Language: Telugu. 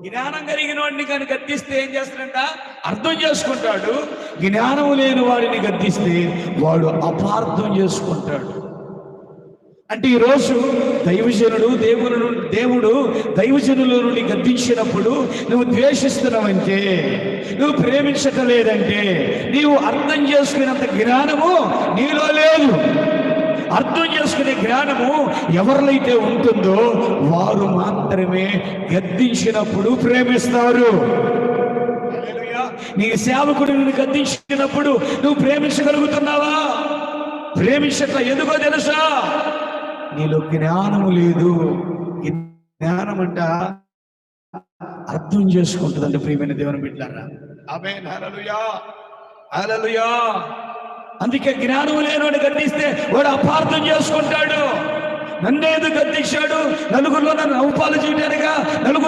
జ్ఞానం కలిగిన వాడిని కానీ గద్దిస్తే ఏం చేస్తాడంట? అర్థం చేసుకుంటాడు. జ్ఞానం లేని వాడిని గద్దిస్తే వాడు అపార్థం చేసుకుంటాడు. అంటే ఈరోజు దేవుడు దైవజనుల నుండి గద్దించినప్పుడు నువ్వు ద్వేషిస్తున్నావంటే, నువ్వు ప్రేమించటం లేదంటే, నీవు అర్థం చేసుకునేంత జ్ఞానము నీలో లేదు. అర్థం చేసుకునే జ్ఞానము ఎవరిలైతే ఉంటుందో వారు మాత్రమే గద్దించినప్పుడు ప్రేమిస్తారు. నీ సేవకుడు నిన్ను గద్దించినప్పుడు నువ్వు ప్రేమించగలుగుతున్నావా? ప్రేమించట్లా. ఎందుకో తెలుసా? నీలో జ్ఞానము లేదు. జ్ఞానం అంట అర్థం చేసుకుంటుందండి. ప్రియమైన దేవుని బిడ్డలారా, ఆమేన్, హల్లెలూయా, హల్లెలూయా. అందుకే జ్ఞానం లేనివాడు గద్దిస్తే వాడు అపార్థం చేసుకుంటాడు. నన్నేది గద్దించాడు? నలుగురిలో నన్ను అవపాలు చేయడానిగా, నలుగురు